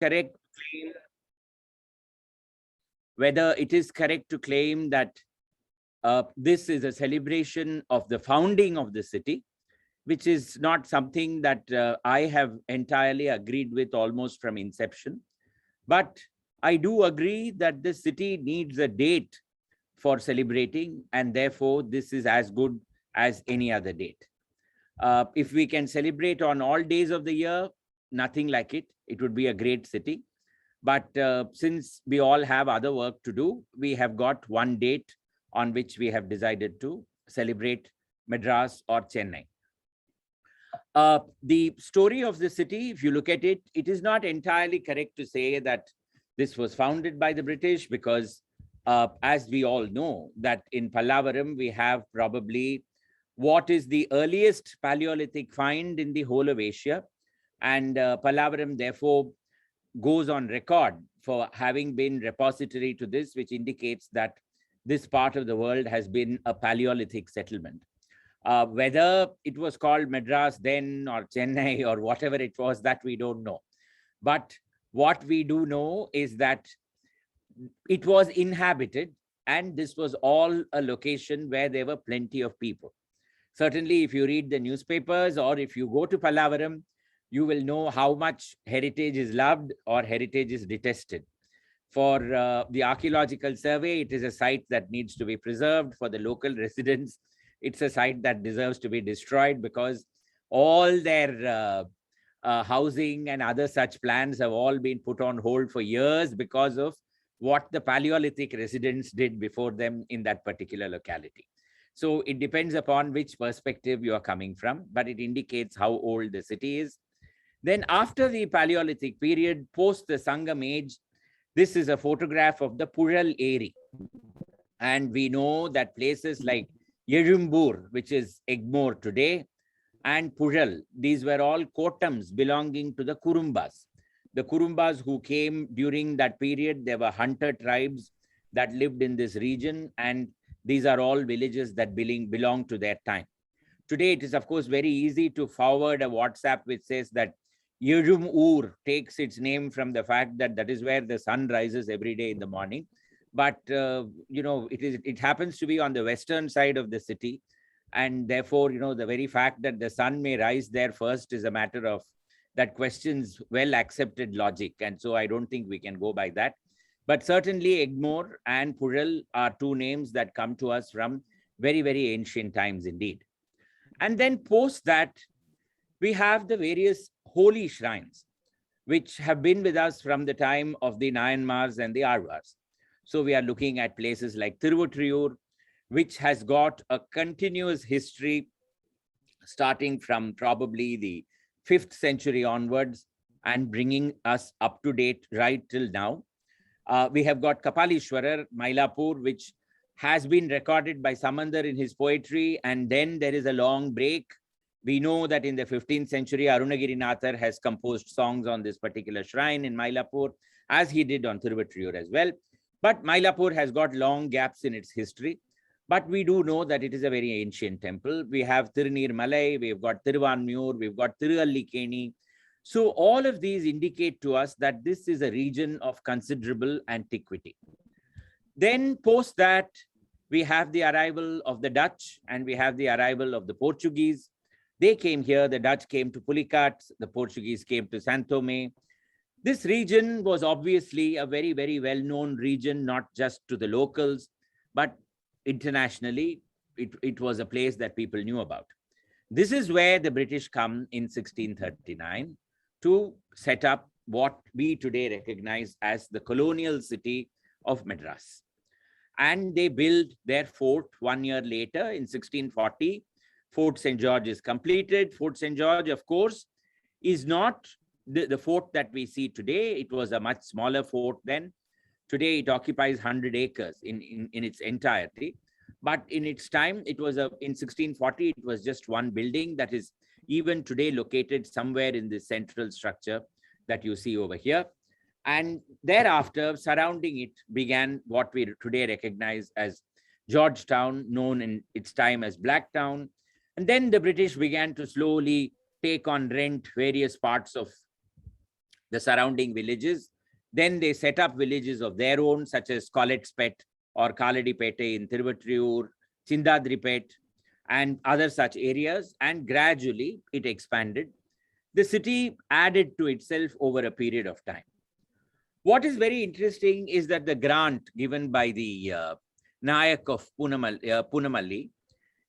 correct to claim that this is a celebration of the founding of the city, which is not something that I have entirely agreed with almost from inception. But I do agree that the city needs a date for celebrating, and therefore this is as good as any other date. If we can celebrate on all days of the year, nothing like it. It would be a great city. But since we all have other work to do, we have got one date on which we have decided to celebrate Madras or Chennai. The story of the city, if you look at it, it is not entirely correct to say that this was founded by the British, because as we all know, that in Pallavaram, we have probably what is the earliest Paleolithic find in the whole of Asia. And Pallavaram, therefore, goes on record for having been repository to this, which indicates that this part of the world has been a Paleolithic settlement. Whether it was called Madras then or Chennai or whatever it was, that we don't know. But what we do know is that it was inhabited, and this was all a location where there were plenty of people. Certainly, if you read the newspapers or if you go to Pallavaram, you will know how much heritage is loved or heritage is detested. For the archaeological survey, it is a site that needs to be preserved. For the local residents, it's a site that deserves to be destroyed, because all their housing and other such plans have all been put on hold for years because of what the Paleolithic residents did before them in that particular locality. So it depends upon which perspective you are coming from, but it indicates how old the city is. Then after the Paleolithic period, post the Sangam age, this is a photograph of the Pural Eri. And we know that places like Yerumbur, which is Egmore today, and Pural, these were all kotams belonging to the Kurumbas. The Kurumbas who came during that period, there were hunter tribes that lived in this region, and these are all villages that belong to their time. Today, it is, of course, very easy to forward a WhatsApp which says that Yerum takes its name from the fact that that is where the sun rises every day in the morning. But, it happens to be on the western side of the city. And therefore, the very fact that the sun may rise there first is a matter of that questions well accepted logic. And so I don't think we can go by that. But certainly Egmore and Pural are two names that come to us from very, very ancient times indeed. And then post that, we have the various holy shrines, which have been with us from the time of the Nayanmars and the Alvars. So we are looking at places like Tiruvattriyur, which has got a continuous history starting from probably the 5th century onwards and bringing us up to date right till now. We have got Kapalishwarar, Mylapore, which has been recorded by Samandar in his poetry, and then there is a long break. We know that in the 15th century, Arunagirinathar has composed songs on this particular shrine in Mylapore, as he did on Tiruvattriyur as well. But Mylapore has got long gaps in its history. But we do know that it is a very ancient temple. We have Tirunirmalai, we've got Tiruvanmur, we've got Tiruallikeni. So all of these indicate to us that this is a region of considerable antiquity. Then post that, we have the arrival of the Dutch and we have the arrival of the Portuguese. They came here, the Dutch came to Pulicat, the Portuguese came to Santo-Tomé. This region was obviously a very, very well-known region, not just to the locals, but internationally, it was a place that people knew about. This is where the British come in 1639 to set up what we today recognize as the colonial city of Madras. And they built their fort 1 year later in 1640. Fort St. George is completed. Fort St. George, of course, is not the fort that we see today. It was a much smaller fort then. Today, it occupies 100 acres in its entirety. But in its time, it was in 1640, it was just one building that is even today located somewhere in the central structure that you see over here. And thereafter, surrounding it began what we today recognize as Georgetown, known in its time as Blacktown. And then the British began to slowly take on rent various parts of the surrounding villages. Then they set up villages of their own, such as Koletspet or Kaladipete in Tiruvattriyur, Chindadripet, and other such areas. And gradually it expanded. The city added to itself over a period of time. What is very interesting is that the grant given by the Nayak of Punamalli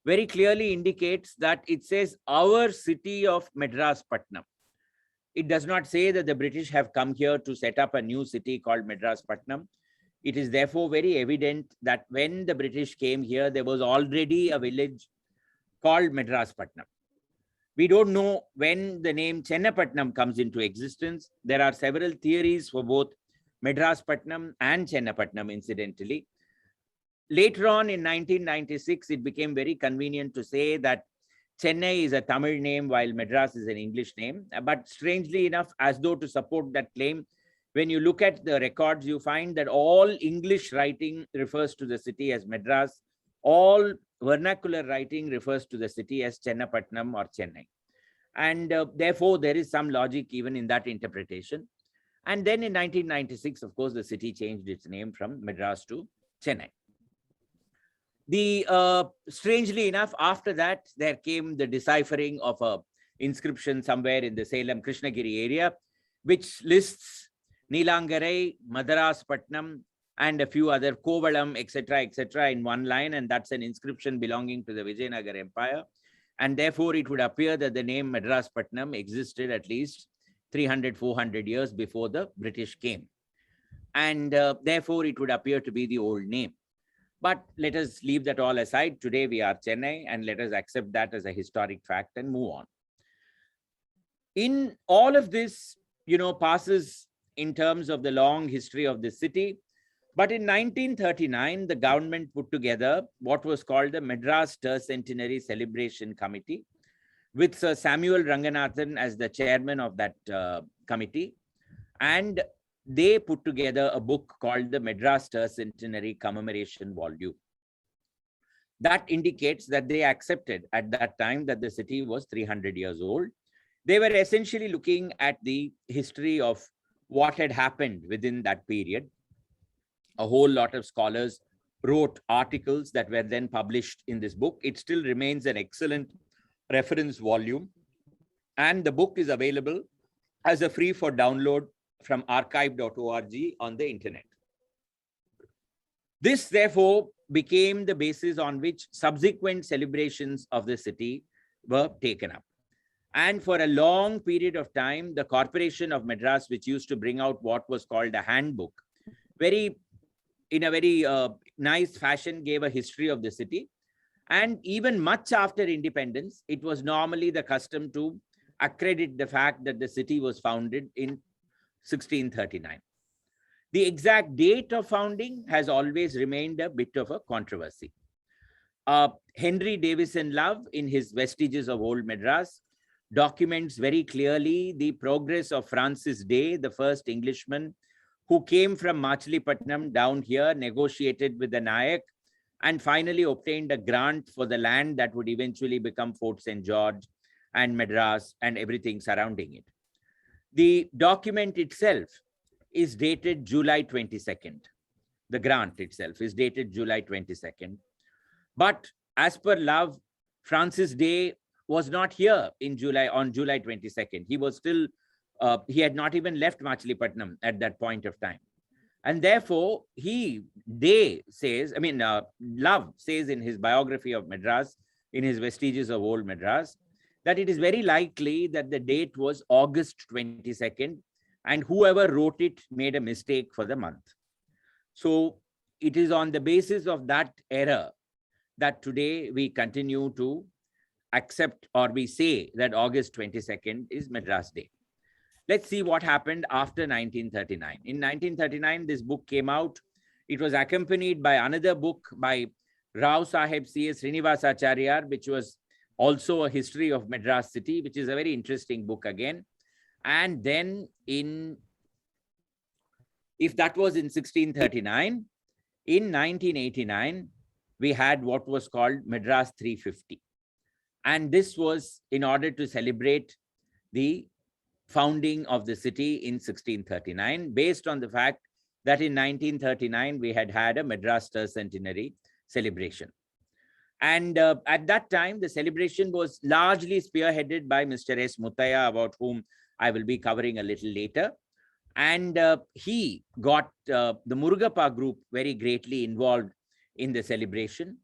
very clearly indicates that it says our city of Madraspatnam. It does not say that the British have come here to set up a new city called Madraspatnam. It is therefore very evident that when the British came here, there was already a village called Madraspatnam. We don't know when the name Chennapatnam comes into existence. There are several theories for both Madraspatnam and Chennapatnam, incidentally. Later on in 1996, it became very convenient to say that Chennai is a Tamil name while Madras is an English name. But strangely enough, as though to support that claim, when you look at the records, you find that all English writing refers to the city as Madras. All vernacular writing refers to the city as Chennapatnam or Chennai. And therefore, there is some logic even in that interpretation. And then in 1996, of course, the city changed its name from Madras to Chennai. Strangely enough, after that, there came the deciphering of a inscription somewhere in the Salem Krishnagiri area, which lists Neelangarai, Madaraspatnam, and a few other Kovalam, etc., in one line. And that's an inscription belonging to the Vijayanagar Empire. And therefore, it would appear that the name Madraspatnam existed at least 300, 400 years before the British came. And therefore, it would appear to be the old name. But let us leave that all aside. Today, we are Chennai, and let us accept that as a historic fact and move on. In all of this, passes in terms of the long history of the city. But in 1939, the government put together what was called the Madras Centenary Celebration Committee, with Sir Samuel Ranganathan as the chairman of that committee. And they put together a book called the Madras Centenary Commemoration Volume. That indicates that they accepted at that time that the city was 300 years old. They were essentially looking at the history of what had happened within that period. A whole lot of scholars wrote articles that were then published in this book. It still remains an excellent reference volume. And the book is available as a free for download from archive.org on the internet. This, therefore, became the basis on which subsequent celebrations of the city were taken up. And for a long period of time, the Corporation of Madras, which used to bring out what was called a handbook, in a very nice fashion, gave a history of the city. And even much after independence, it was normally the custom to accredit the fact that the city was founded in 1639. The exact date of founding has always remained a bit of a controversy. Henry Davison Love, in his Vestiges of Old Madras, documents very clearly the progress of Francis Day, the first Englishman who came from Machilipatnam down here, negotiated with the Nayak, and finally obtained a grant for the land that would eventually become Fort St. George and Madras and everything surrounding it. The document itself is dated July 22nd. The grant itself is dated July 22nd. But as per Love, Francis Day was not here in on July 22nd. He was still, he had not even left Machilipatnam at that point of time. And therefore, Love says in his biography of Madras, in his Vestiges of Old Madras, that it is very likely that the date was August 22nd, and whoever wrote it made a mistake for the month. So it is on the basis of that error that today we continue to accept, or we say that August 22nd is Madras Day. Let's see what happened after 1939. In 1939, this book came out. It was accompanied by another book by Rao Sahib C.S. Srinivasacharya, which was also a history of Madras city, which is a very interesting book again. And then if that was in 1639, in 1989, we had what was called Madras 350. And this was in order to celebrate the founding of the city in 1639, based on the fact that in 1939 we had had a Madrasta centenary celebration. And at that time, the celebration was largely spearheaded by Mr. S. Muttaya, about whom I will be covering a little later. And he got the Murugappa group very greatly involved in the celebration.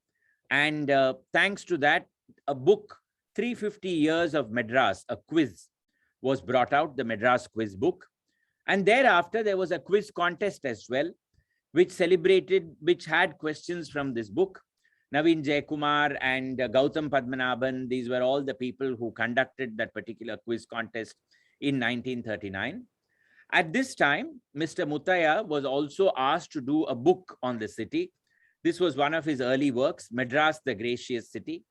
And thanks to that, a book, 350 Years of Madras, a quiz, was brought out, the Madras quiz book. And thereafter, there was a quiz contest as well, which had questions from this book. Naveen Jayakumar and Gautam Padmanabhan, these were all the people who conducted that particular quiz contest in 1939. At this time, Mr. Muttaya was also asked to do a book on the city. This was one of his early works, Madras, the Gracious City.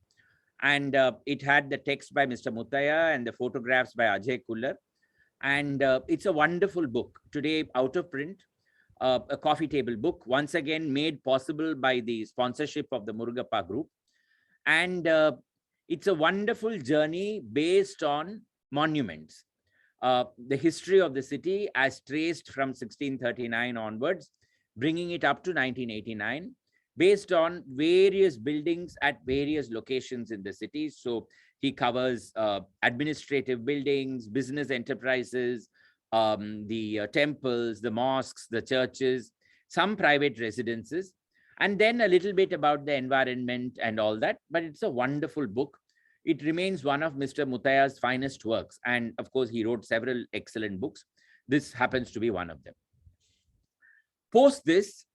And it had the text by Mr. Muttaya and the photographs by Ajay Kullar. And it's a wonderful book, today out of print, a coffee table book, once again made possible by the sponsorship of the Murugappa group. And it's a wonderful journey based on monuments. The history of the city as traced from 1639 onwards, bringing it up to 1989, based on various buildings at various locations in the city. So he covers administrative buildings, business enterprises, the temples, the mosques, the churches, some private residences, and then a little bit about the environment and all that. But it's a wonderful book. It remains one of Mr. Muttaya's finest works. And of course, he wrote several excellent books. This happens to be one of them. Post this,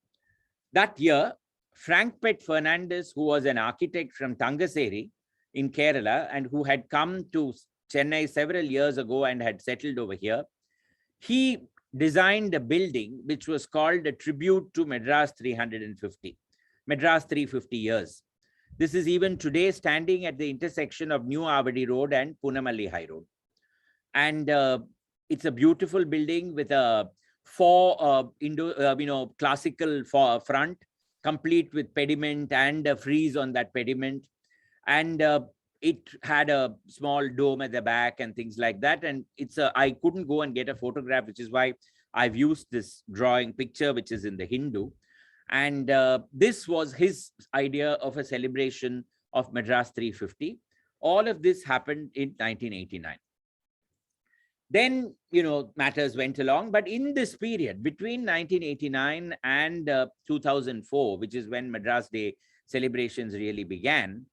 that year, Frank Pett Fernandez, who was an architect from Tangaseri in Kerala and who had come to Chennai several years ago and had settled over here, he designed a building which was called a tribute to Madras 350, Madras 350 years. This is even today standing at the intersection of New Avadi Road and Punamalli High Road. And it's a beautiful building with a classical front, complete with pediment and a frieze on that pediment. And it had a small dome at the back and things like that. And I couldn't go and get a photograph, which is why I've used this drawing picture, which is in the Hindu. And this was his idea of a celebration of Madras 350. All of this happened in 1989. Then, matters went along. But in this period, between 1989 and 2004, which is when Madras Day celebrations really began,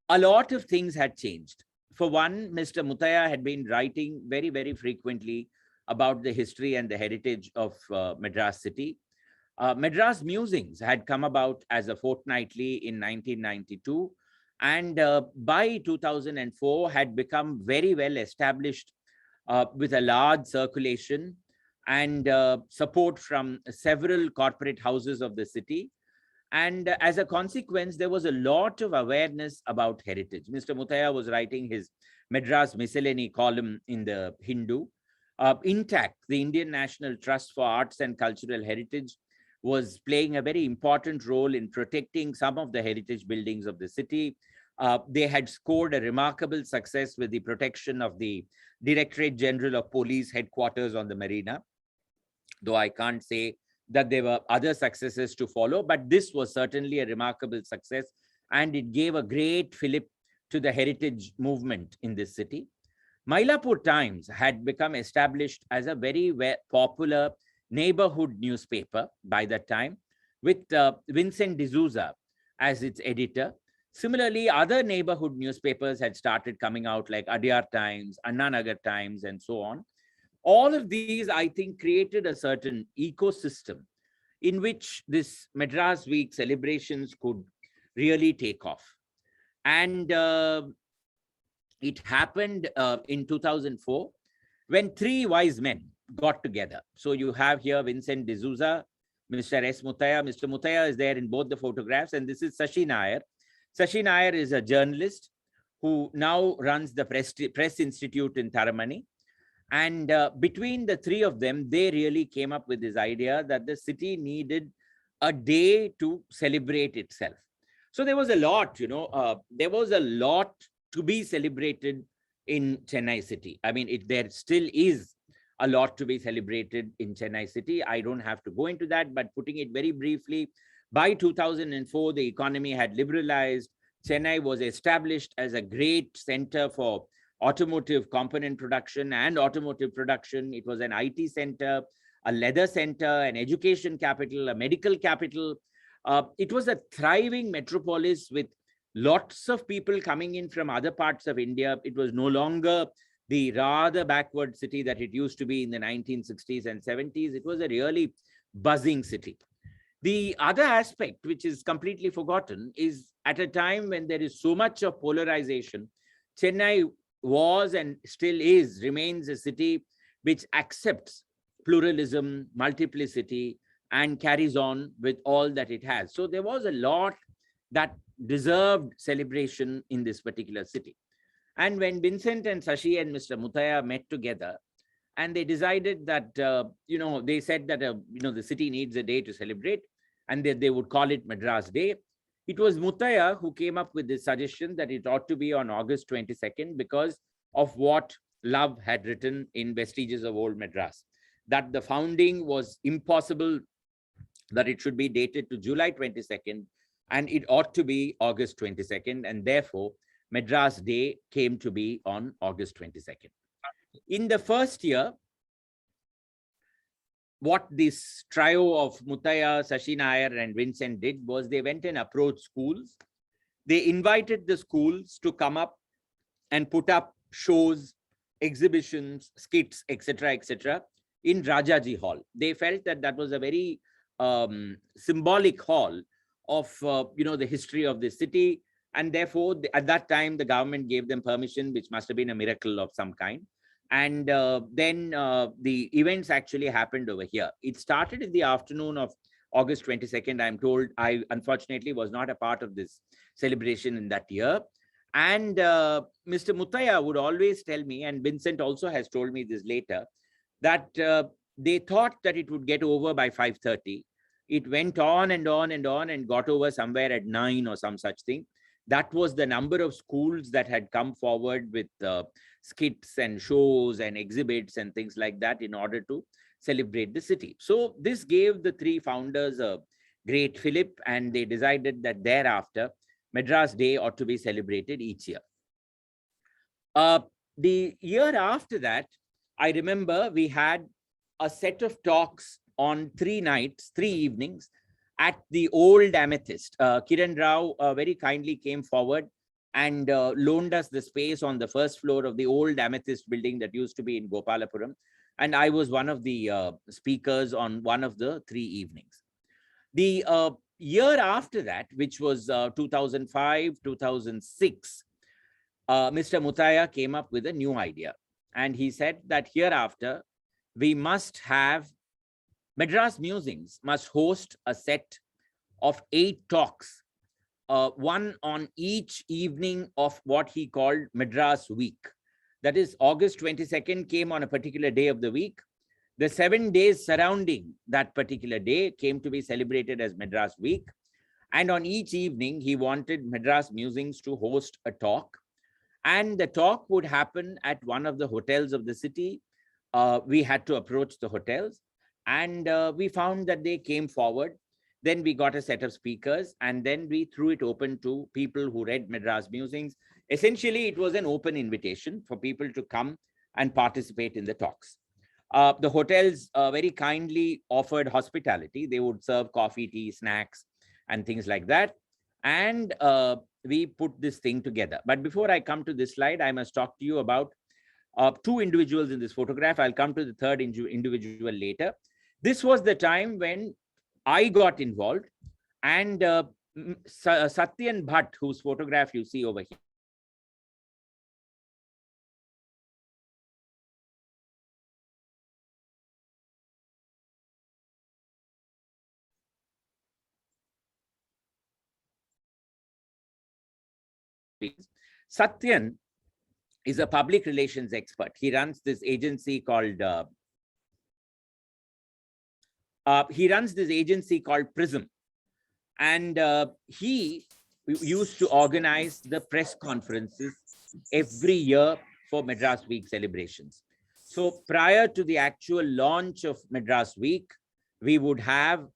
a lot of things had changed. For one, Mr. Muttaya had been writing very, very frequently about the history and the heritage of Madras city. Madras Musings had come about as a fortnightly in 1992, and by 2004 had become very well established with a large circulation and support from several corporate houses of the city. And as a consequence, there was a lot of awareness about heritage. Mr. Muttaya was writing his Madras Miscellany column in the Hindu. Intact, the Indian National Trust for Arts and Cultural Heritage, was playing a very important role in protecting some of the heritage buildings of the city. They had scored a remarkable success with the protection of the Directorate General of Police headquarters on the Marina, though I can't say that there were other successes to follow, but this was certainly a remarkable success, and it gave a great fillip to the heritage movement in this city. Mylapore Times had become established as a very popular neighborhood newspaper by that time, with Vincent D'Souza as its editor. Similarly, other neighborhood newspapers had started coming out, like Adyar Times, Anna Nagar Times, and so on. All of these, I think, created a certain ecosystem in which this Madras Week celebrations could really take off. And it happened in 2004 when three wise men got together. So you have here Vincent D'Souza, Mr. S. Muttaya. Mr. Muttaya is there in both the photographs, and this is Sashi Nair. Sashi Nair is a journalist who now runs the Press Institute in Taramani. And between the three of them, they really came up with this idea that the city needed a day to celebrate itself. So there was a lot, there was a lot to be celebrated in Chennai city. I mean, there still is a lot to be celebrated in Chennai city. I don't have to go into that, but putting it very briefly, by 2004, the economy had liberalized. Chennai was established as a great center for automotive component production and automotive production. It was an IT center, a leather center, an education capital, a medical capital. It was a thriving metropolis with lots of people coming in from other parts of India. It was no longer the rather backward city that it used to be in the 1960s and 70s. It was a really buzzing city. The other aspect, which is completely forgotten, is at a time when there is so much of polarization, Chennai was and still remains a city which accepts pluralism, multiplicity, and carries on with all that it has. So there was a lot that deserved celebration in this particular city. And when Vincent and Sashi and Mr. Muthaiah met together, and they decided that, they said that, the city needs a day to celebrate, and they would call it Madras Day. It was Muthaiah who came up with this suggestion that it ought to be on August 22nd because of what Love had written in Vestiges of Old Madras, that the founding was impossible, that it should be dated to July 22nd, and it ought to be August 22nd, and therefore Madras Day came to be on August 22nd. In the first year, what this trio of Muthaiah, Sashi Nair, and Vincent did was they went and approached schools. They invited the schools to come up and put up shows, exhibitions, skits, etc., in Rajaji Hall. They felt that that was a very symbolic hall of the history of the city, and therefore at that time the government gave them permission, which must have been a miracle of some kind. And then the events actually happened over here. It started in the afternoon of August 22nd. I'm told I unfortunately was not a part of this celebration in that year. And Mr. Muthaiah would always tell me, and Vincent also has told me this later, that they thought that it would get over by 5:30. It went on and on and on and got over somewhere at 9 or some such thing. That was the number of schools that had come forward with skits and shows and exhibits and things like that in order to celebrate the city. So this gave the three founders a great fillip, and they decided that thereafter Madras Day ought to be celebrated each year. The year after that, I remember we had a set of talks on 3 nights, 3 evenings at the old Amethyst. Kiran Rao very kindly came forward and loaned us the space on the first floor of the old Amethyst building that used to be in Gopalapuram. And I was one of the speakers on one of the 3 evenings. The year after that, which was 2005, 2006, Mr. Muthaiah came up with a new idea. And he said that hereafter, we must have Madras Musings must host a set of 8 talks, one on each evening of what he called Madras Week. That is, August 22nd came on a particular day of the week. The 7 days surrounding that particular day came to be celebrated as Madras Week. And on each evening, he wanted Madras Musings to host a talk. And the talk would happen at one of the hotels of the city. We had to approach the hotels. And we found that they came forward. Then we got a set of speakers, and then we threw it open to people who read Madras Musings. Essentially, it was an open invitation for people to come and participate in the talks. The hotels very kindly offered hospitality. They would serve coffee, tea, snacks, and things like that. And we put this thing together. But before I come to this slide, I must talk to you about 2 individuals in this photograph. I'll come to the third individual later. This was the time when I got involved, and Sathyan Bhatt, whose photograph you see over here, Sathyan is a public relations expert. He runs this agency called Prism, and he used to organize the press conferences every year for Madras Week celebrations. So prior to the actual launch of Madras Week, we would have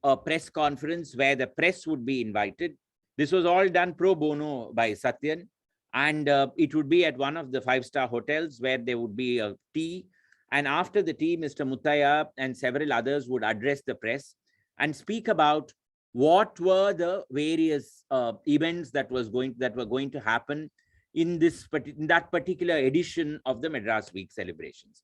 a press conference where the press would be invited. This was all done pro bono by Sathyan, and it would be at one of the five-star hotels where there would be a tea. And after the tea, Mr. Muttaya and several others would address the press and speak about what were the various events that were going to happen in that particular edition of the Madras Week celebrations.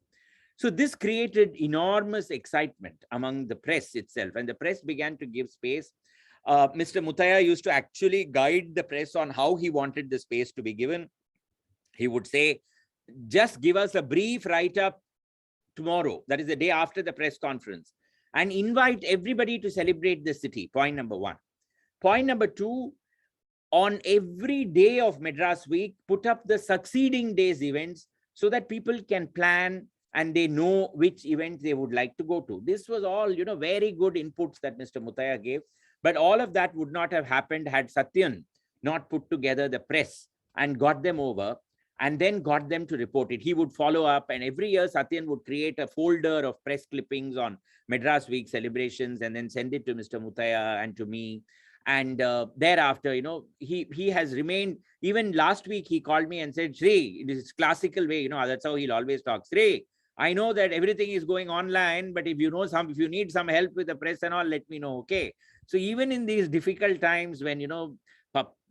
So this created enormous excitement among the press itself, and the press began to give space. Mr. Muttaya used to actually guide the press on how he wanted the space to be given. He would say, just give us a brief write-up tomorrow, that is the day after the press conference, and invite everybody to celebrate the city. Point number one. Point number two, on every day of Madras Week, put up the succeeding day's events so that people can plan and they know which event they would like to go to. This was all, very good inputs that Mr. Muttaya gave. But all of that would not have happened had Sathyan not put together the press and got them over and then got them to report it. He would follow up, and every year Sathyan would create a folder of press clippings on Madras Week celebrations and then send it to Mr. Muttaya and to me. And thereafter, he has remained. Even last week, he called me and said, Sri, it is classical way, that's how he'll always talk. Sri, I know that everything is going online, but if you need some help with the press and all, let me know. Okay. So even in these difficult times when,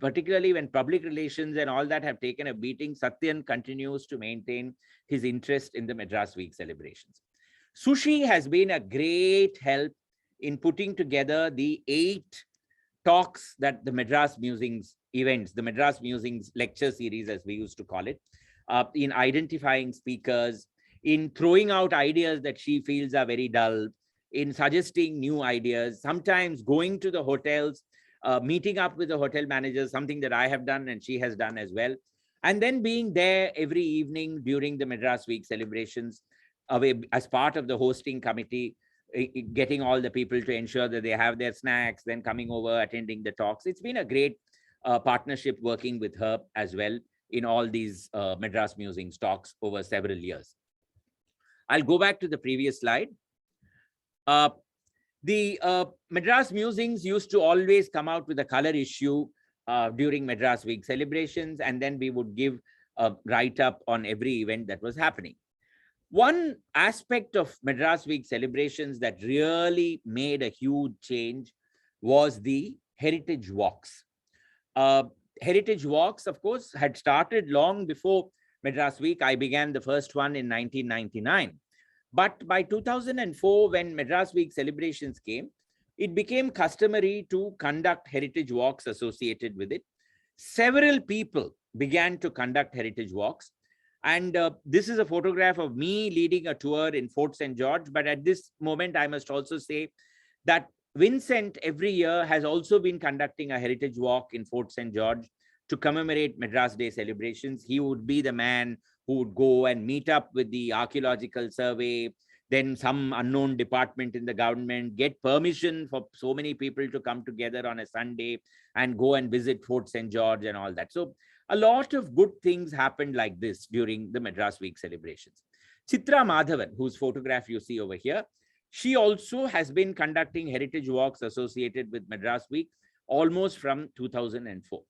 particularly when public relations and all that have taken a beating, Sathyan continues to maintain his interest in the Madras Week celebrations. Sushi has been a great help in putting together the 8 talks that the Madras Musings events, the Madras Musings lecture series, as we used to call it, in identifying speakers, in throwing out ideas that she feels are very dull, in suggesting new ideas, sometimes going to the hotels, meeting up with the hotel managers, something that I have done and she has done as well. And then being there every evening during the Madras Week celebrations as part of the hosting committee, getting all the people to ensure that they have their snacks, then coming over, attending the talks. It's been a great partnership working with her as well in all these Madras Musings talks over several years. I'll go back to the previous slide. The Madras Musings used to always come out with a color issue during Madras Week celebrations, and then we would give a write-up on every event that was happening. One aspect of Madras Week celebrations that really made a huge change was the heritage walks. Heritage walks, of course, had started long before Madras Week. I began the first one in 1999. But by 2004, when Madras Week celebrations came, it became customary to conduct heritage walks associated with it. Several people began to conduct heritage walks. And this is a photograph of me leading a tour in Fort St. George. But at this moment, I must also say that Vincent every year has also been conducting a heritage walk in Fort St. George to commemorate Madras Day celebrations. He would be the man who would go and meet up with the archaeological survey, then some unknown department in the government, get permission for so many people to come together on a Sunday and go and visit Fort St. George and all that. So a lot of good things happened like this during the Madras Week celebrations. Chitra Madhavan, whose photograph you see over here, she also has been conducting heritage walks associated with Madras Week almost from 2004.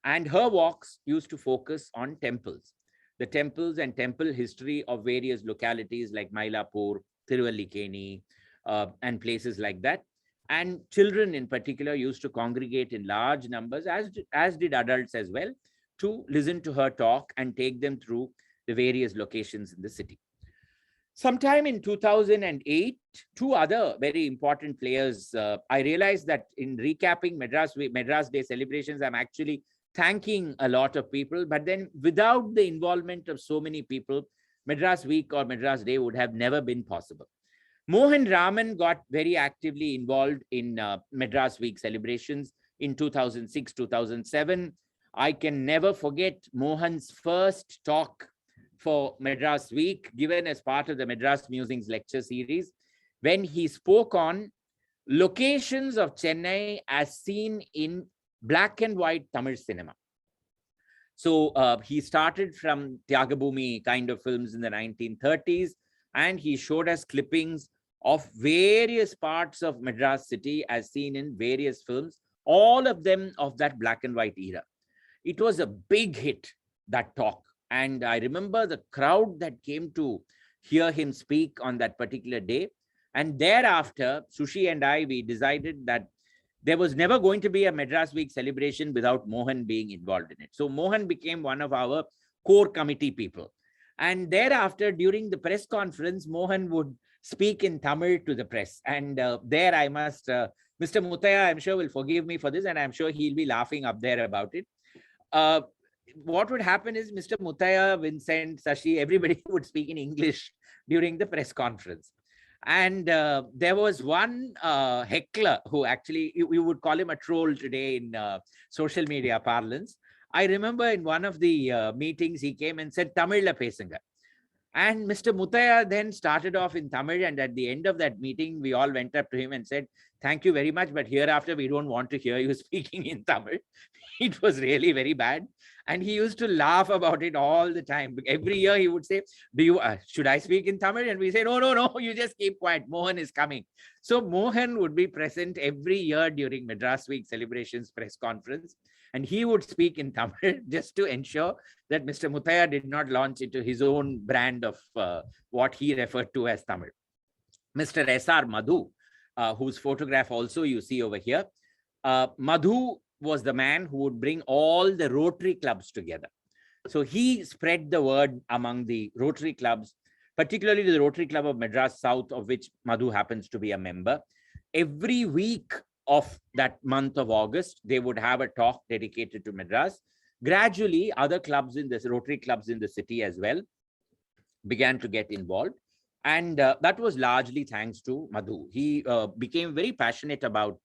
And her walks used to focus on temples, the temples and temple history of various localities like Mylapore, Tiruvallikeni, and places like that. And children in particular used to congregate in large numbers, as did adults as well, to listen to her talk and take them through the various locations in the city. Sometime in 2008, 2 other very important players, I realized that in recapping Madras Day celebrations, I'm actually thanking a lot of people, but then without the involvement of so many people, Madras Week or Madras Day would have never been possible. Mohan Raman got very actively involved in Madras Week celebrations in 2006, 2007. I can never forget Mohan's first talk for Madras Week, given as part of the Madras Musings lecture series, when he spoke on locations of Chennai as seen in black and white Tamil cinema. So he started from Tyagabhumi kind of films in the 1930s, and he showed us clippings of various parts of Madras city as seen in various films, all of them of that black and white era. It was a big hit, that talk. And I remember the crowd that came to hear him speak on that particular day. And thereafter, Sushi and I, we decided that there was never going to be a Madras Week celebration without Mohan being involved in it. So Mohan became one of our core committee people. And thereafter, during the press conference, Mohan would speak in Tamil to the press. And there I must, Mr. Muthaya, I'm sure will forgive me for this, and I'm sure he'll be laughing up there about it. Uh, what would happen is Mr. Muthaya, Vincent, Sashi, everybody would speak in English during the press conference. And there was one heckler who actually, you would call him a troll today in social media parlance. I remember in one of the meetings, he came and said, Tamil pesunga. And Mr. Muthaya then started off in Tamil. And at the end of that meeting, we all went up to him and said, thank you very much, but hereafter, we don't want to hear you speaking in Tamil. It was really very bad. And he used to laugh about it all the time. Every year he would say, "Do you should I speak in Tamil?" And we say, no, you just keep quiet. Mohan is coming. So Mohan would be present every year during Madras Week celebrations press conference. And he would speak in Tamil just to ensure that Mr. Muthaya did not launch into his own brand of what he referred to as Tamil. Mr. S.R. Madhu, whose photograph also you see over here. Madhu was the man who would bring all the Rotary clubs together. So he spread the word among the Rotary clubs, particularly the Rotary Club of Madras South, of which Madhu happens to be a member. Every week of that month of August, they would have a talk dedicated to Madras. Gradually, other clubs in this, Rotary clubs in the city as well, began to get involved. And that was largely thanks to Madhu. He became very passionate about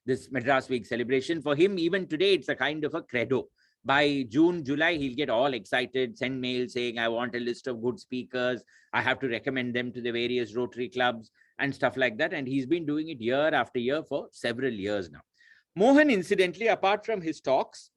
this Madras Week celebration. For him, even today, it's a kind of a credo. By June, July, he'll get all excited, send mail saying, I want a list of good speakers. I have to recommend them to the various Rotary clubs and stuff like that. And he's been doing it year after year for several years now. Mohan, incidentally, apart from his talks,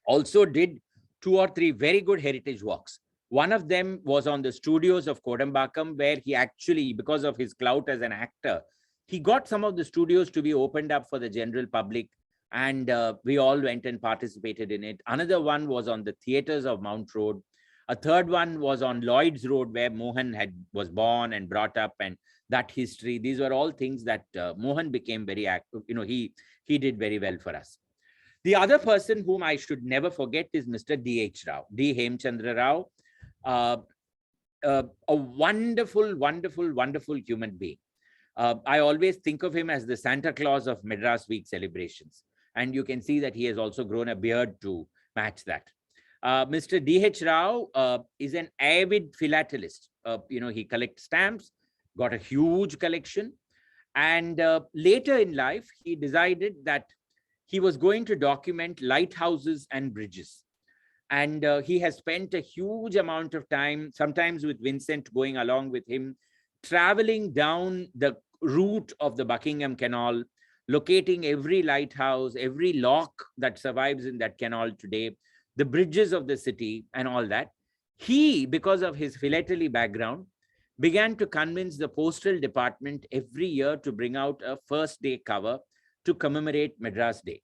also did 2 or 3 very good heritage walks. One of them was on the studios of Kodambakam, where he actually, because of his clout as an actor, he got some of the studios to be opened up for the general public, and we all went and participated in it. Another one was on the theaters of Mount Road. A third one was on Lloyd's Road, where Mohan was born and brought up, and that history. These were all things that Mohan became very active. He did very well for us. The other person whom I should never forget is Mr. D.H. Rao, D. Hemchandra Rao. A wonderful, wonderful, wonderful human being. I always think of him as the Santa Claus of Madras Week celebrations. And you can see that he has also grown a beard to match that. Mr. D.H. Rao is an avid philatelist. He collects stamps, got a huge collection. And later in life, he decided that he was going to document lighthouses and bridges. And he has spent a huge amount of time, sometimes with Vincent going along with him, traveling down the route of the Buckingham Canal, locating every lighthouse, every lock that survives in that canal today, the bridges of the city and all that. He, because of his philately background, began to convince the postal department every year to bring out a first day cover to commemorate Madras Day.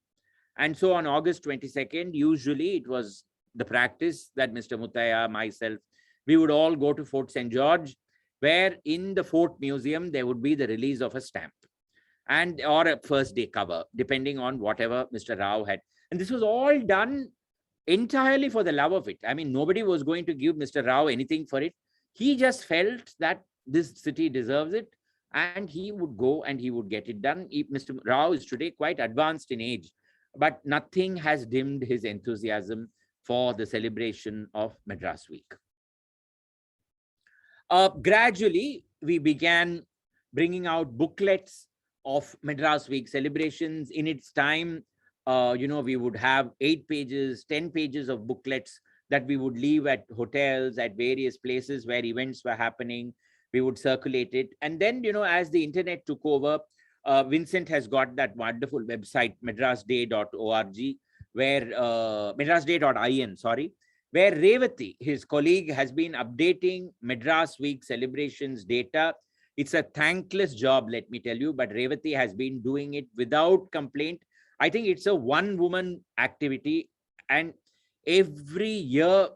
And so on August 22nd, usually it was the practice that Mr. Muthaya, myself, we would all go to Fort St. George, where in the Fort Museum, there would be the release of a stamp or a first day cover, depending on whatever Mr. Rao had. And this was all done entirely for the love of it. I mean, nobody was going to give Mr. Rao anything for it. He just felt that this city deserves it, and he would go and he would get it done. Mr. Rao is today quite advanced in age, but nothing has dimmed his enthusiasm for the celebration of Madras Week. Gradually, we began bringing out booklets of Madras Week celebrations. In its time, we would have 8 pages, 10 pages of booklets that we would leave at hotels, at various places where events were happening. We would circulate it. And then, as the internet took over, Vincent has got that wonderful website, madrasday.org, where madrasday.in, sorry, where Revati, his colleague, has been updating Madras Week celebrations data. It's a thankless job, let me tell you, but Revati has been doing it without complaint. I think it's a one-woman activity, and every year,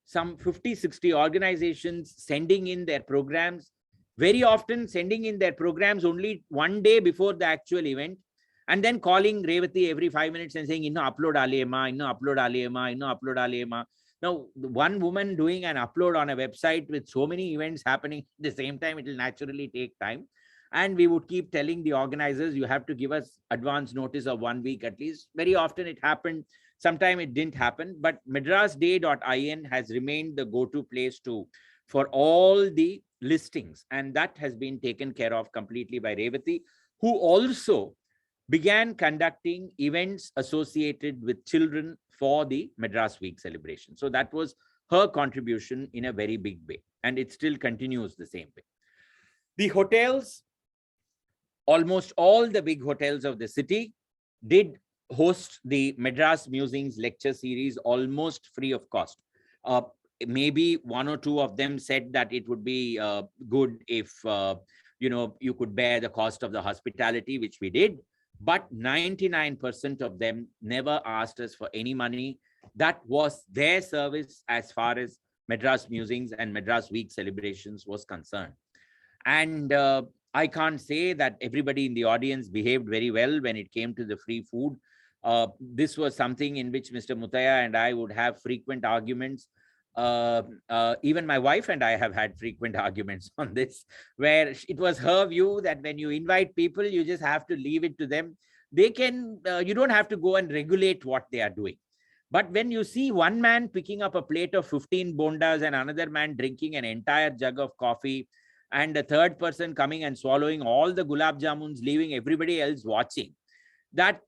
some 50, 60 organizations sending in their programs, very often sending in their programs only one day before the actual event, and then calling Revati every 5 minutes and saying, "Inno upload aliyema, inno upload aliyema, inno upload aliyema." Now, one woman doing an upload on a website with so many events happening at the same time, it will naturally take time. And we would keep telling the organizers, you have to give us advance notice of 1 week at least. Very often it happened. Sometime it didn't happen. But madrasday.in has remained the go-to place for all the listings. And that has been taken care of completely by Revati, who also began conducting events associated with children for the Madras Week celebration. So that was her contribution in a very big way. And it still continues the same way. The hotels, almost all the big hotels of the city did host the Madras Musings lecture series almost free of cost. Maybe one or two of them said that it would be good if you could bear the cost of the hospitality, which we did. But 99% of them never asked us for any money. That was their service as far as Madras Musings and Madras Week celebrations was concerned. And I can't say that everybody in the audience behaved very well when it came to the free food. This was something in which Mr. Mutaya and I would have frequent arguments. Even my wife and I have had frequent arguments on this, where it was her view that when you invite people, you just have to leave it to them. They can, you don't have to go and regulate what they are doing. But when you see one man picking up a plate of 15 bondas and another man drinking an entire jug of coffee, and a third person coming and swallowing all the gulab jamuns, leaving everybody else watching, that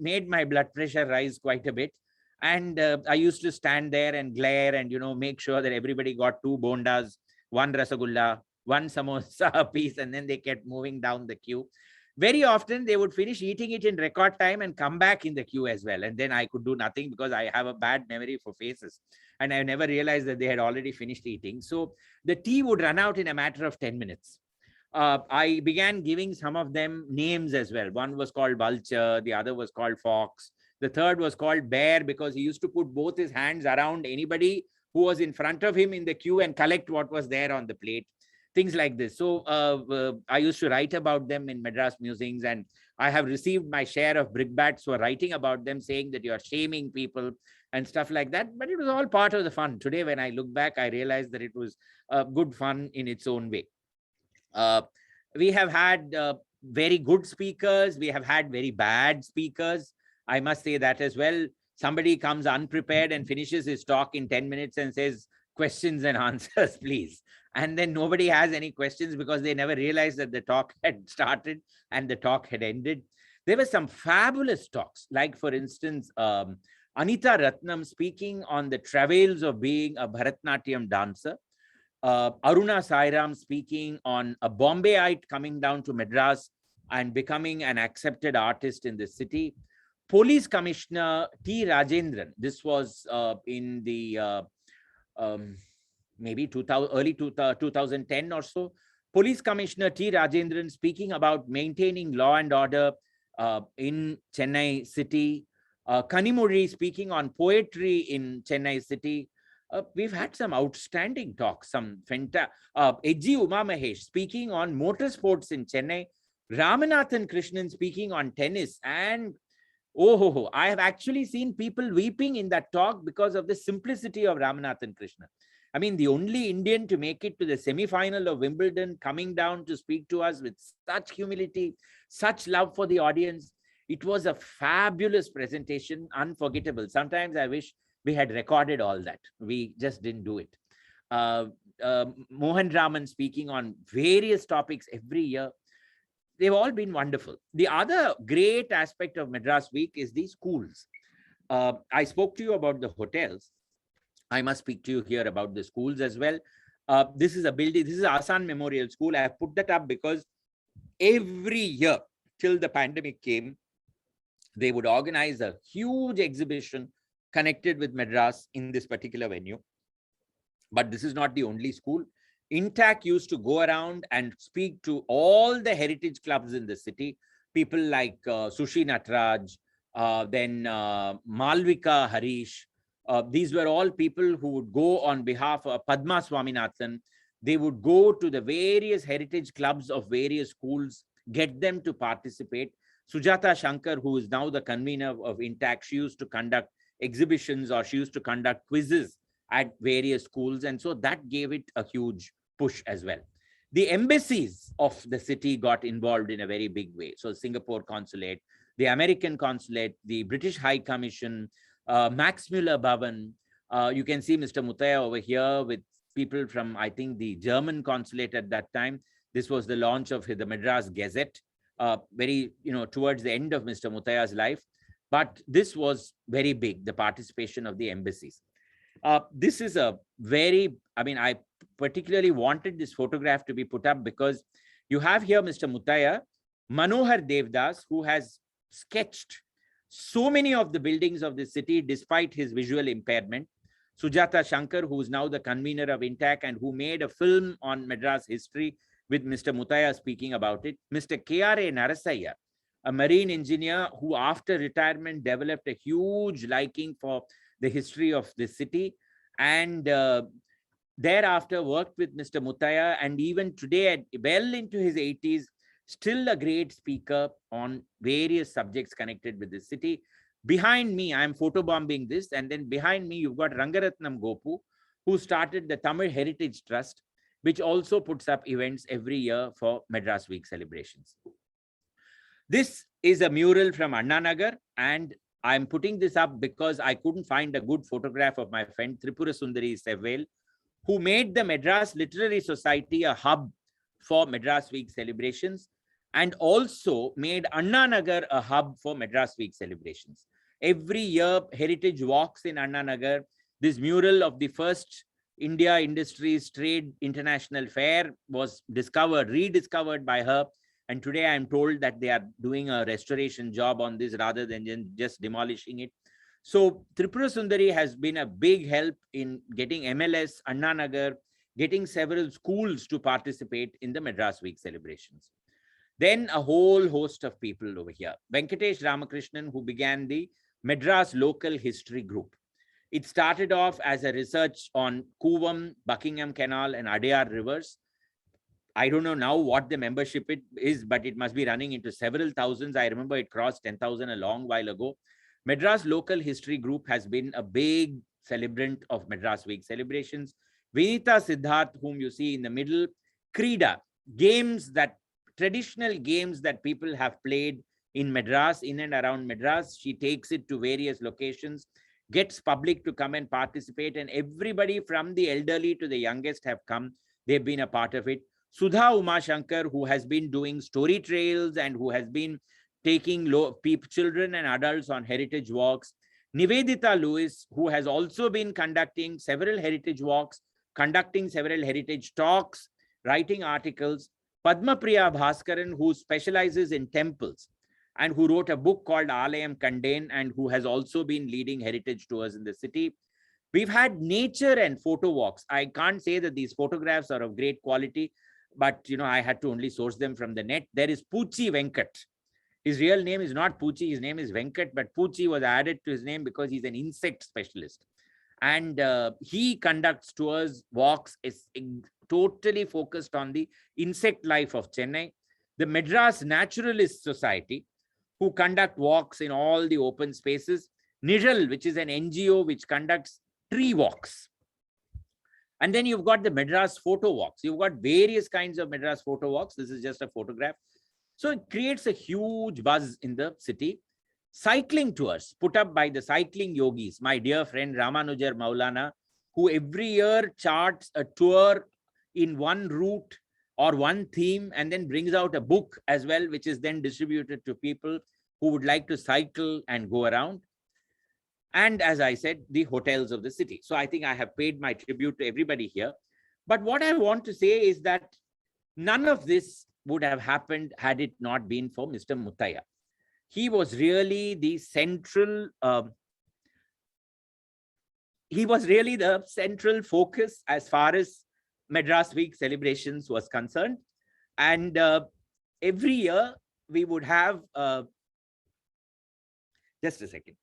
made my blood pressure rise quite a bit. And I used to stand there and glare and, make sure that everybody got 2 bondas, 1 rasagulla, 1 samosa piece, and then they kept moving down the queue. Very often they would finish eating it in record time and come back in the queue as well. And then I could do nothing because I have a bad memory for faces. And I never realized that they had already finished eating. So the tea would run out in a matter of 10 minutes. I began giving some of them names as well. One was called Vulture, the other was called Fox. The third was called Bear because he used to put both his hands around anybody who was in front of him in the queue and collect what was there on the plate. Things like this. So I used to write about them in Madras Musings, and I have received my share of brickbats for writing about them, saying that you are shaming people and stuff like that. But it was all part of the fun. Today, when I look back, I realized that it was good fun in its own way. We have had very good speakers. We have had very bad speakers. I must say that as well. Somebody comes unprepared and finishes his talk in 10 minutes and says, questions and answers, please. And then nobody has any questions because they never realized that the talk had started and the talk had ended. There were some fabulous talks, like, for instance, Anita Ratnam speaking on the travails of being a Bharatnatyam dancer. Aruna Sairam speaking on a Bombayite coming down to Madras and becoming an accepted artist in the city. Police Commissioner T. Rajendran, this was in the maybe early 2010 or so. Police Commissioner T. Rajendran speaking about maintaining law and order in Chennai city. Kanimuri speaking on poetry in Chennai city. We've had some outstanding talks, Edji Uma Mahesh speaking on motorsports in Chennai. Ramanathan Krishnan speaking on tennis. And I have actually seen people weeping in that talk because of the simplicity of Ramanathan Krishnan. I mean, the only Indian to make it to the semi-final of Wimbledon, coming down to speak to us with such humility, such love for the audience. It was a fabulous presentation, unforgettable. Sometimes I wish we had recorded all that. We just didn't do it. Mohan Raman speaking on various topics every year. They've all been wonderful. The other great aspect of Madras Week is the schools. I spoke to you about the hotels. I must speak to you here about the schools as well. This is a building. This is Asan Memorial School. I have put that up because every year till the pandemic came, They would organize a huge exhibition connected with Madras in this particular venue. But this is not the only school. Intac used to go around and speak to all the heritage clubs in the city, people like Sushi Natraj, then Malvika Harish. These were all people who would go on behalf of Padma Swaminathan. They would go to the various heritage clubs of various schools, get them to participate. Sujata Shankar, who is now the convener of Intac, she used to conduct exhibitions, or she used to conduct quizzes at various schools. And so that gave it a huge push as well. The embassies of the city got involved in a very big way. So Singapore Consulate, the American Consulate, the British High Commission, Max Muller Bhavan. You can see Mr. Mutaya over here with people from, I think, the German consulate at that time. This was the launch of the Madras Gazette, very, towards the end of Mr. Mutaya's life. But this was very big, the participation of the embassies. This is a very, I particularly wanted this photograph to be put up because you have here Mr. Mutaya, Manohar Devdas, who has sketched so many of the buildings of the city despite his visual impairment. Sujata Shankar, who is now the convener of Intac and who made a film on Madras history with Mr. Mutaya speaking about it. Mr. K.R.A. Narasaya, a marine engineer who after retirement developed a huge liking for the history of the city, and thereafter worked with Mr. Mutaya, and even today, well into his 80s, still a great speaker on various subjects connected with the city. Behind me, I'm photobombing this, and then behind me, you've got Rangaratnam Gopu, who started the Tamil Heritage Trust, which also puts up events every year for Madras Week celebrations. This is a mural from Anna Nagar, and I'm putting this up because I couldn't find a good photograph of my friend Tripura Sundari Sevel, who made the Madras Literary Society a hub for Madras Week celebrations, and also made Anna Nagar a hub for Madras Week celebrations. Every year, heritage walks in Anna Nagar. This mural of the first India Industries Trade International Fair was rediscovered by her. And today I'm told that they are doing a restoration job on this rather than just demolishing it. So Tripura Sundari has been a big help in getting MLS, Anna Nagar, getting several schools to participate in the Madras Week celebrations. Then a whole host of people over here. Venkatesh Ramakrishnan, who began the Madras Local History Group. It started off as a research on Kuvam, Buckingham Canal, and Adayar rivers. I don't know now what the membership is, but it must be running into several thousands. I remember it crossed 10,000 a long while ago. Madras Local History Group has been a big celebrant of Madras Week celebrations. Vinita Siddharth, whom you see in the middle, Krida, traditional games that people have played in Madras, in and around Madras. She takes it to various locations, gets public to come and participate, and everybody from the elderly to the youngest have come. They've been a part of it. Sudha Umashankar, who has been doing story trails and who has been taking children and adults on heritage walks. Nivedita Lewis, who has also been conducting several heritage walks, conducting several heritage talks, writing articles. Padma Priya Bhaskaran, who specializes in temples and who wrote a book called Alayam Kanden and who has also been leading heritage tours in the city. We've had nature and photo walks. I can't say that these photographs are of great quality, but I had to only source them from the net. There is Poochi Venkat. His real name is not Poochi, his name is Venkat, but Poochi was added to his name because he's an insect specialist. And he conducts tours, walks, is totally focused on the insect life of Chennai. The Madras Naturalist Society, who conduct walks in all the open spaces. Nijal, which is an NGO which conducts tree walks. And then you've got the Madras photo walks. You've got various kinds of Madras photo walks. This is just a photograph. So it creates a huge buzz in the city. Cycling tours put up by the cycling yogis, my dear friend Ramanujar Maulana, who every year charts a tour in one route or one theme and then brings out a book as well, which is then distributed to people who would like to cycle and go around. And as I said, the hotels of the city. So I think I have paid my tribute to everybody here. But what I want to say is that none of this would have happened had it not been for Mr. Mutaya. he was really the central focus as far as Madras Week celebrations was concerned. And every year we would have, just a second.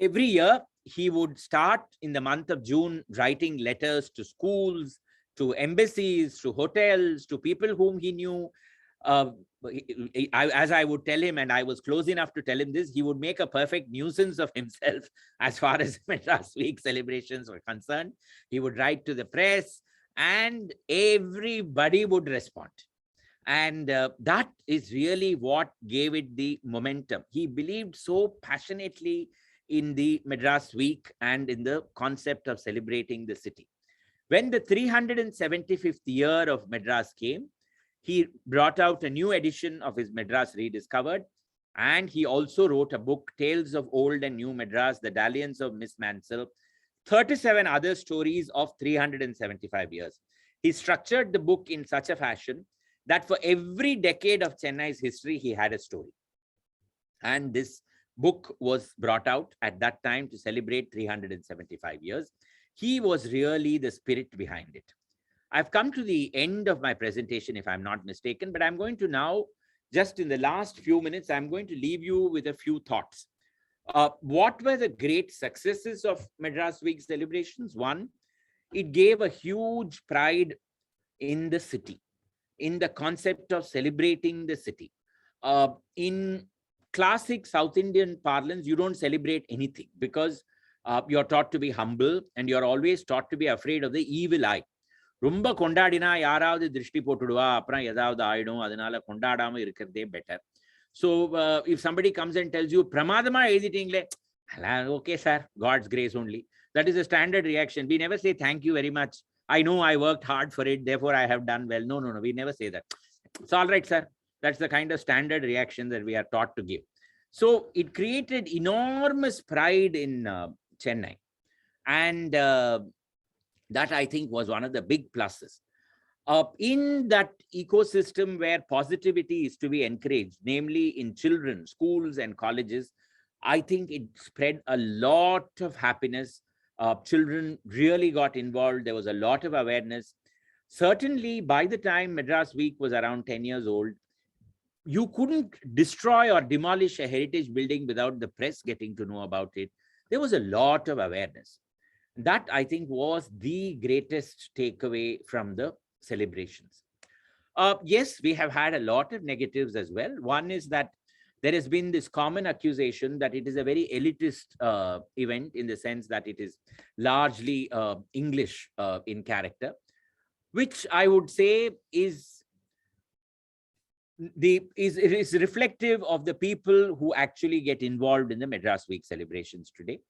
Every year he would start in the month of June writing letters to schools, to embassies, to hotels, to people whom he knew. As I would tell him, and I was close enough to tell him this, he would make a perfect nuisance of himself as far as Madras Week celebrations were concerned. He would write to the press and everybody would respond. And that is really what gave it the momentum. He believed so passionately in the Madras Week and in the concept of celebrating the city. When the 375th year of Madras came, he brought out a new edition of his Madras Rediscovered, and he also wrote a book, Tales of Old and New Madras, The Dalliance of Miss Mansell, 37 other stories of 375 years. He structured the book in such a fashion that for every decade of Chennai's history, he had a story. And this book was brought out at that time to celebrate 375 years. He was really the spirit behind it. I've come to the end of my presentation, if I'm not mistaken, but I'm going to now, just in the last few minutes, I'm going to leave you with a few thoughts. What were the great successes of Madras Week celebrations? One, it gave a huge pride in the city, in the concept of celebrating the city. In classic South Indian parlance, you don't celebrate anything because you're taught to be humble and you're always taught to be afraid of the evil eye. ரொம்ப கொண்டாடினா யாராவது திருஷ்டி போட்டுடுவா, அப்புறம் ஏதாவது ஆயிடும், அதனால கொண்டாடாம இருக்கிறதே better. So if somebody comes and tells you, பிரமாதமா எழுதிட்டீங்களே, okay sir, God's grace only. That is a standard reaction. We never say thank you very much. I know I worked hard for it, therefore I have done well. No, we never say that. It's all right, sir. That's the kind of standard reaction that we are taught to give. So it created enormous pride in Chennai. And that, I think, was one of the big pluses. In that ecosystem where positivity is to be encouraged, namely in children, schools and colleges, I think it spread a lot of happiness. Children really got involved. There was a lot of awareness. Certainly, by the time Madras Week was around 10 years old, you couldn't destroy or demolish a heritage building without the press getting to know about it. There was a lot of awareness. That, I think, was the greatest takeaway from the celebrations. Yes, we have had a lot of negatives as well. One is that there has been this common accusation that it is a very elitist event, in the sense that it is largely English in character, which I would say is reflective of the people who actually get involved in the Madras Week celebrations today.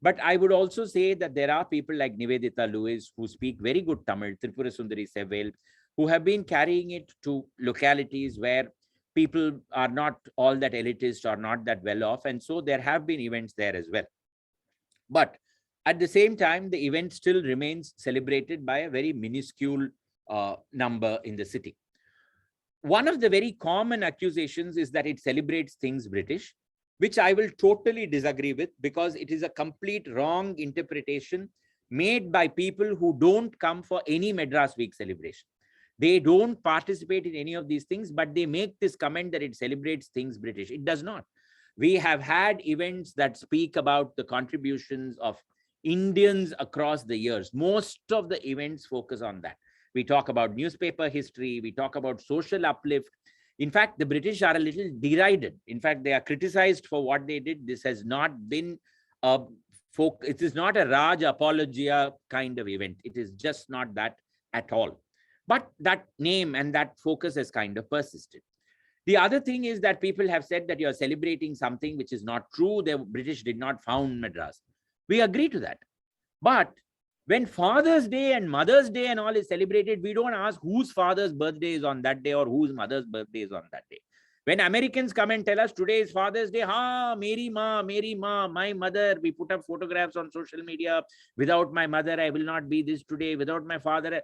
But I would also say that there are people like Nivedita Lewis who speak very good Tamil, Tripura Sundari Sevel, who have been carrying it to localities where people are not all that elitist or not that well off. And so there have been events there as well. But at the same time, the event still remains celebrated by a very minuscule number in the city. One of the very common accusations is that it celebrates things British, which I will totally disagree with, because it is a complete wrong interpretation made by people who don't come for any Madras Week celebration. They don't participate in any of these things, but they make this comment that it celebrates things British. It does not. We have had events that speak about the contributions of Indians across the years. Most of the events focus on that. We talk about newspaper history. We talk about social uplift. In fact, the British are a little derided. In fact, they are criticized for what they did. This has not been it is not a Raj apologia kind of event. It is just not that at all. But that name and that focus has kind of persisted. The other thing is that people have said that you're celebrating something which is not true. The British did not found Madras. We agree to that. But when Father's Day and Mother's Day and all is celebrated, we don't ask whose father's birthday is on that day or whose mother's birthday is on that day. When Americans come and tell us today is Father's Day, Meri Ma, my mother, we put up photographs on social media. Without my mother, I will not be this today. Without my father.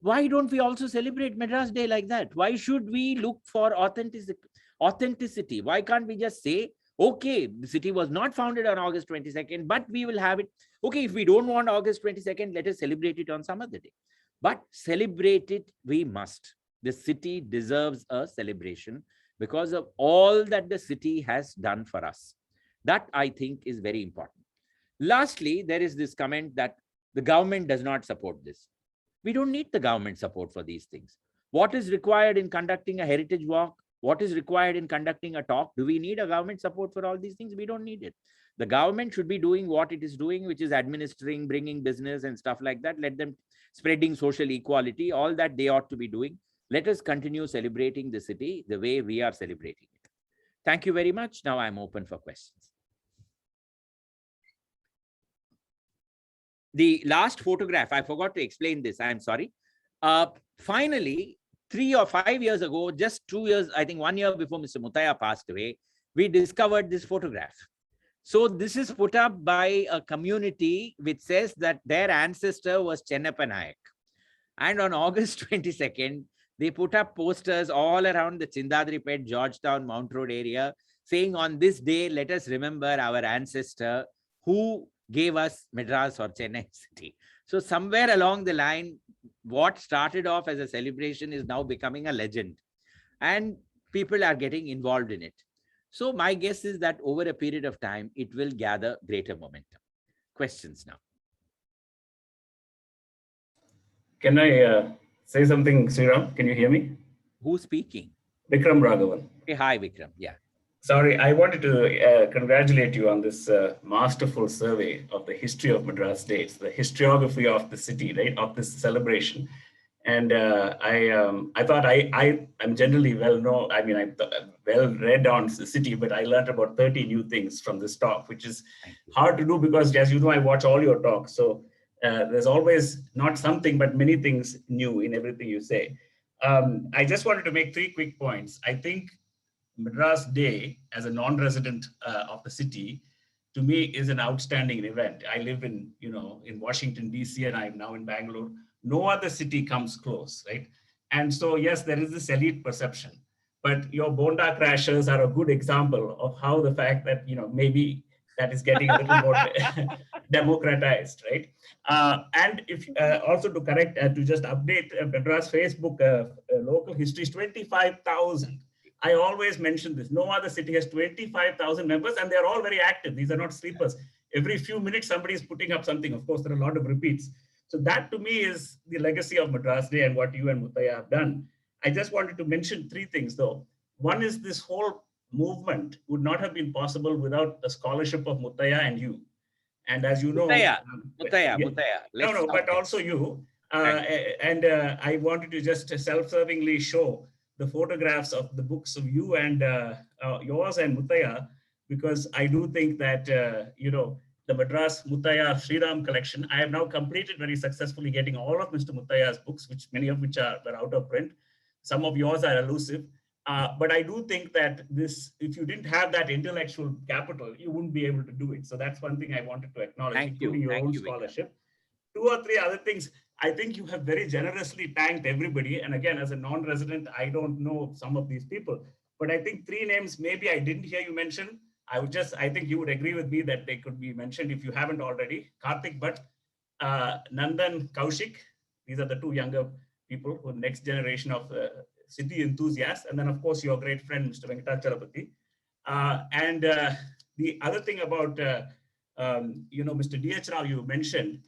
Why don't we also celebrate Madras Day like that? Why should we look for authenticity? Why can't we just say, okay, the city was not founded on August 22nd, but we will have it. Okay, if we don't want August 22nd, let us celebrate it on some other day. But celebrate it, we must. The city deserves a celebration because of all that the city has done for us. That, I think, is very important. Lastly, there is this comment that the government does not support this. We don't need the government support for these things. What is required in conducting a heritage walk? What is required in conducting a talk? Do we need a government support for all these things? We don't need it. The government should be doing what it is doing, which is administering, bringing business and stuff like that. Let them spreading social equality, all that they ought to be doing. Let us continue celebrating the city the way we are celebrating it. Thank you very much. Now I'm open for questions. The last photograph, I forgot to explain this. I'm sorry. Finally, 3 or 5 years ago, just 2 years, I think 1 year before Mr. Muthaiya passed away, we discovered this photograph. So this is put up by a community which says that their ancestor was Chennappa Nayak. And on August 22nd, they put up posters all around the Chindadripet, Georgetown, Mount Road area, saying on this day, let us remember our ancestor who gave us Madras or Chennai city. So somewhere along the line, what started off as a celebration is now becoming a legend. And people are getting involved in it. So my guess is that over a period of time, it will gather greater momentum. Questions now. Can I say something, Sriram? Can you hear me? Who's speaking? Vikram Raghavan. Hey, hi, Vikram. Yeah. Sorry, I wanted to congratulate you on this masterful survey of the history of Madras dates, the historiography of the city, right, of this celebration. And I thought I'm generally I'm well read on the city, but I learned about 30 new things from this talk, which is hard to do because, as you know, I watch all your talks. So there's always not something, but many things new in everything you say. I just wanted to make 3 quick points. I think Madras Day, as a non-resident of the city, to me is an outstanding event. I live in Washington, DC, and I'm now in Bangalore. No other city comes close, right? And so, yes, there is this elite perception, but your Bonda crashers are a good example of how the fact that, maybe that is getting a little more democratized, right? And if also to correct, to just update Madras Facebook local history is 25,000. I always mention this. No other city has 25,000 members, and they're all very active. These are not sleepers. Every few minutes, somebody is putting up something. Of course, there are a lot of repeats. So that to me is the legacy of Madras Day and what you and Muthaiya have done. I just wanted to mention 3 things, though. One is this whole movement would not have been possible without the scholarship of Muthaiya and you. And as you know, Muthaiya. No, but also you. And I wanted to just self-servingly show the photographs of the books of you and yours and Muthaiya, because I do think that, the Madras Muthaiya Sriram collection, I have now completed very successfully getting all of Mr. Muthaiya's books, which many of which were out of print. Some of yours are elusive. But I do think that if you didn't have that intellectual capital, you wouldn't be able to do it. So that's one thing I wanted to acknowledge, including your own scholarship. 2 or 3 other things. I think you have very generously thanked everybody. And again, as a non-resident, I don't know some of these people, but I think 3 names, maybe I didn't hear you mention. I think you would agree with me that they could be mentioned if you haven't already. Karthik Bhatt, Nandan Kaushik. These are the 2 younger people who are the next generation of city enthusiasts. And then, of course, your great friend, Mr. Venkatachalapati. And the other thing about, Mr. D.H. Rao, you mentioned,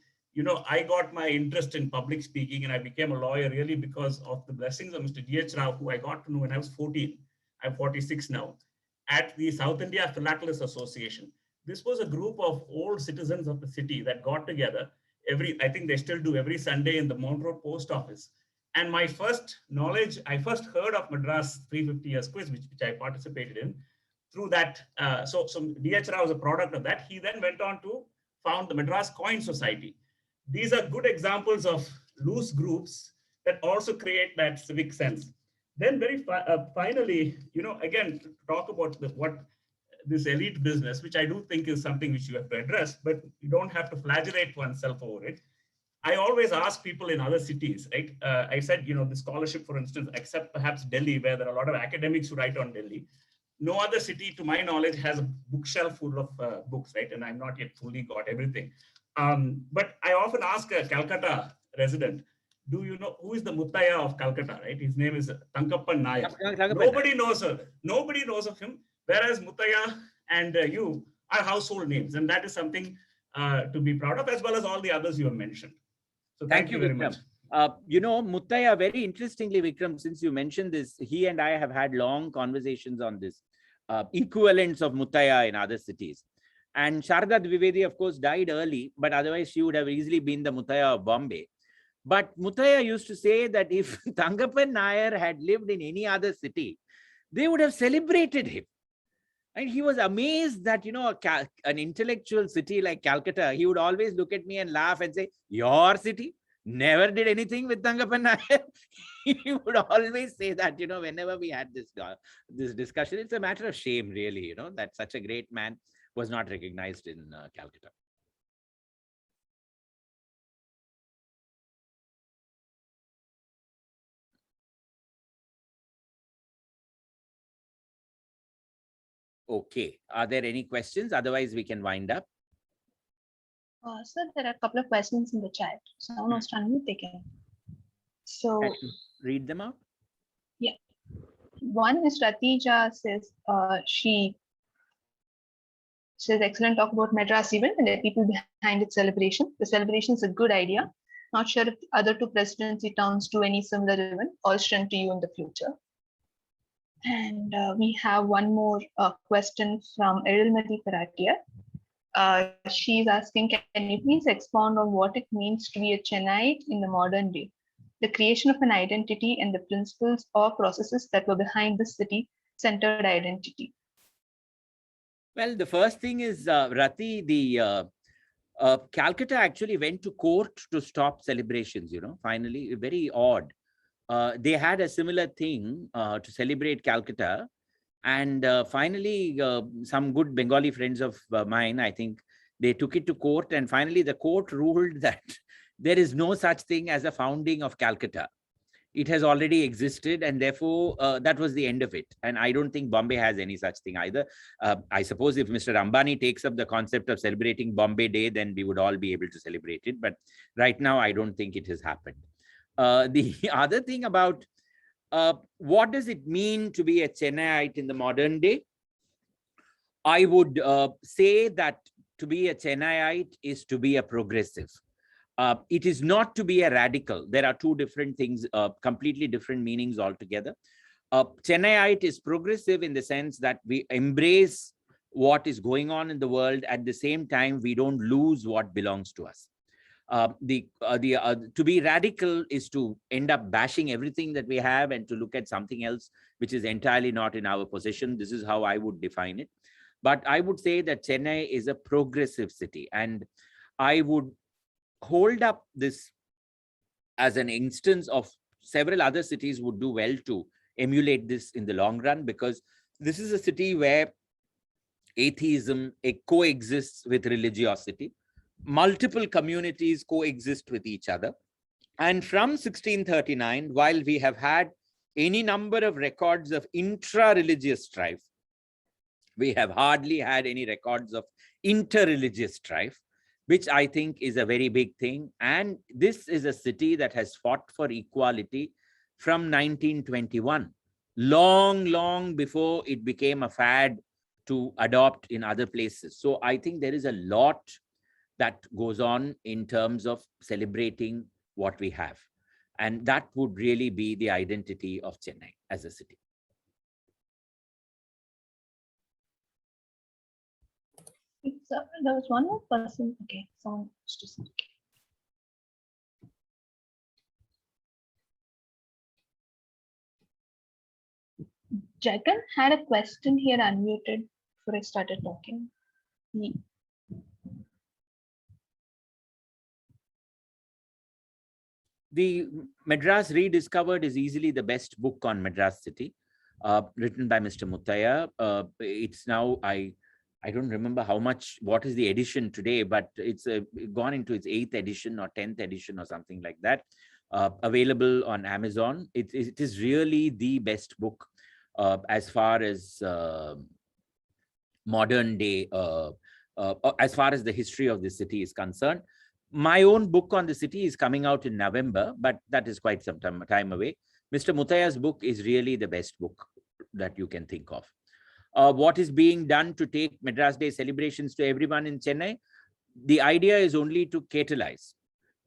I got my interest in public speaking and I became a lawyer really because of the blessings of Mr. D.H. Rao, who I got to know when I was 14. I'm 46 now, at the South India Philatelists Association. This was a group of old citizens of the city that got together I think they still do every Sunday in the Mount Road post office. And my first knowledge, I first heard of Madras 350 years quiz, which I participated in through that. So D.H. Rao was a product of that. He then went on to found the Madras Coin Society. These are good examples of loose groups that also create that civic sense. Then finally, again, to talk about what this elite business, which I do think is something which you have to address, but you don't have to flagellate oneself over it. I always ask people in other cities, right? I said, the scholarship, for instance, except perhaps Delhi, where there are a lot of academics who write on Delhi. No other city, to my knowledge, has a bookshelf full of books, right? And I'm not yet fully got everything. But I often ask a Calcutta resident, do you know who is the Muttaya of Calcutta, right? His name is Tankappan Nayak. Nobody knows her. Nobody knows of him. Whereas Muttaya and you are household names. And that is something to be proud of, as well as all the others you have mentioned. So thank you very much. Muttaya, very interestingly, Vikram, since you mentioned this, he and I have had long conversations on this, equivalents of Muttaya in other cities. And Sharda Dwivedi, of course, died early, but otherwise she would have easily been the Muttaya of Bombay. But Muttaya used to say that if Thangappan Nair had lived in any other city, they would have celebrated him. And he was amazed that, an intellectual city like Calcutta, he would always look at me and laugh and say, your city never did anything with Thangappan Nair. He would always say that, whenever we had this discussion. It's a matter of shame, really, that such a great man was not recognized in Calcutta. Okay. Are there any questions? Otherwise, we can wind up. Sir, there are a couple of questions in the chat. So I was trying to take it. So read them out. Yeah. One is Ratija says she says excellent talk about Madras event and the people behind its celebration. The celebration is a good idea. Not sure if the other two presidency towns do any similar event. All strength to you in the future. And we have one more question from Erilmati Paratia. She's asking, can you please expound on what it means to be a Chennai in the modern day? The creation of an identity and the principles or processes that were behind the city-centered identity. Well, the first thing is, Rati, the Calcutta actually went to court to stop celebrations, finally, very odd. They had a similar thing to celebrate Calcutta. And finally, some good Bengali friends of mine, I think, they took it to court. And finally, the court ruled that there is no such thing as a founding of Calcutta. It has already existed. And therefore, that was the end of it. And I don't think Bombay has any such thing either. I suppose if Mr. Ambani takes up the concept of celebrating Bombay Day, then we would all be able to celebrate it. But right now, I don't think it has happened. The other thing about what does it mean to be a Chennaiite in the modern day? I would say that to be a Chennaiite is to be a progressive. It is not to be a radical. There are two different things, completely different meanings altogether. Chennaiite is progressive in the sense that we embrace what is going on in the world. At the same time, we don't lose what belongs to us. To be radical is to end up bashing everything that we have and to look at something else which is entirely not in our possession. This is how I would define it. But I would say that Chennai is a progressive city, and I would hold up this as an instance of several other cities would do well to emulate this in the long run, because this is a city where atheism coexists with religiosity. Multiple communities coexist with each other. And from 1639, while we have had any number of records of intra-religious strife, we have hardly had any records of inter-religious strife, which I think is a very big thing. And this is a city that has fought for equality from 1921, long before it became a fad to adopt in other places. So I think there is a lot that goes on in terms of celebrating what we have. And that would really be the identity of Chennai as a city. There was one more person. Okay, someone to speak. Jagan had a question here unmuted before I started talking. The Madras Rediscovered is easily the best book on Madras city, written by Mr. Muttaya. It's now, I don't remember what is the edition today, but it's gone into its 8th edition or 10th edition or something like that, available on Amazon. It is really the best book as far as modern day, as far as the history of the city is concerned. My own book on the city is coming out in November, but that is quite some time away. Mr. Muttaya's book is really the best book that you can think of. What is being done to take Madras Day celebrations to everyone in Chennai? The idea is only to catalyze.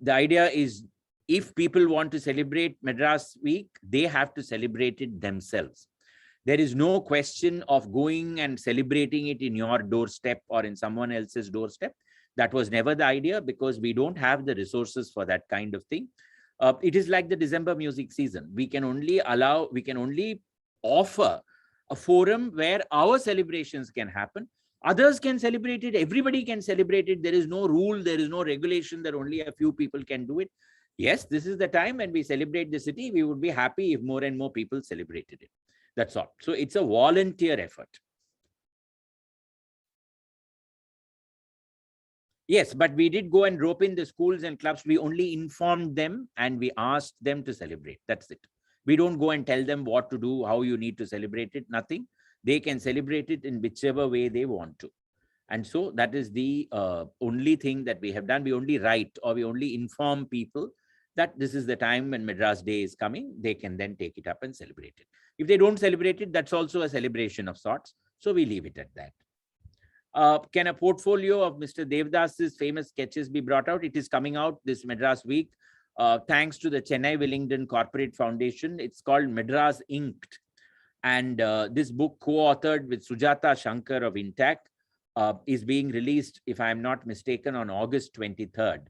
The idea is, if people want to celebrate Madras Week, they have to celebrate it themselves. There is no question of going and celebrating it in your doorstep or in someone else's doorstep. That was never the idea, because we don't have the resources for that kind of thing. It is like the December music season. We can only offer a forum where our celebrations can happen. Others can celebrate it. Everybody can celebrate it. There is no rule. There is no regulation that only a few people can do it. Yes, this is the time when we celebrate the city. We would be happy if more and more people celebrated it. That's all. So it's a volunteer effort. Yes, but we did go and rope in the schools and clubs. We only informed them and we asked them to celebrate. That's it. We don't go and tell them what to do, how you need to celebrate it, nothing. They can celebrate it in whichever way they want to. And so that is the only thing that we have done. We only write, or we only inform people that this is the time when Madras Day is coming. They can then take it up and celebrate it. If they don't celebrate it, that's also a celebration of sorts. So we leave it at that. Can a portfolio of Mr. Devdas's famous sketches be brought out? It is coming out this Madras week, thanks to the Chennai Wellington Corporate Foundation. It's called Madras Inked. And this book, co-authored with Sujata Shankar of Intact, is being released, if I'm not mistaken, on August 23rd.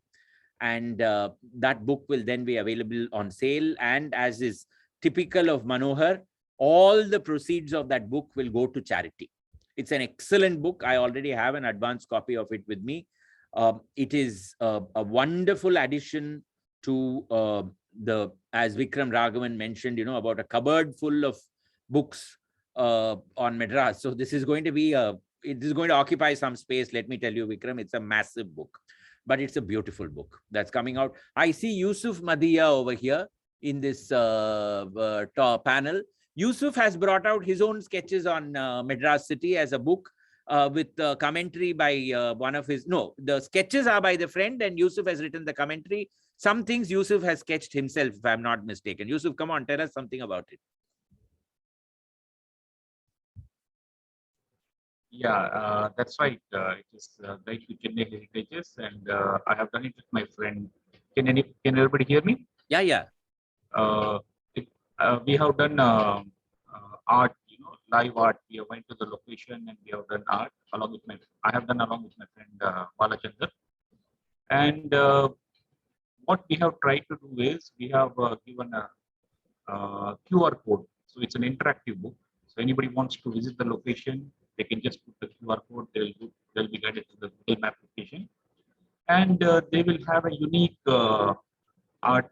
And that book will then be available on sale. And as is typical of Manohar, all the proceeds of that book will go to charity. It's an excellent book. I already have an advanced copy of it with me. It is a wonderful addition to as Vikram Raghavan mentioned, about a cupboard full of books on Madras. So this is going to be it is going to occupy some space. Let me tell you, Vikram, it's a massive book, but it's a beautiful book that's coming out. I see Yusuf Madhiya over here in this panel. Yusuf has brought out his own sketches on Madras city as a book with commentary by one of his, the sketches are by the friend and Yusuf has written the commentary. Some things Yusuf has sketched himself, if I'm not mistaken. Yusuf, come on, tell us something about it. Yeah, that's right. It is Guide to Chennai Heritages, and I have done it with my friend. Can everybody hear me? Yeah, yeah. We have done art, live art. We have went to the location and we have done art along with I have done along with my friend Balachandar. And what we have tried to do is we have given a QR code. So it's an interactive book. So anybody wants to visit the location, they can just put the QR code. They'll be guided to the Google Map location, and they will have a unique art.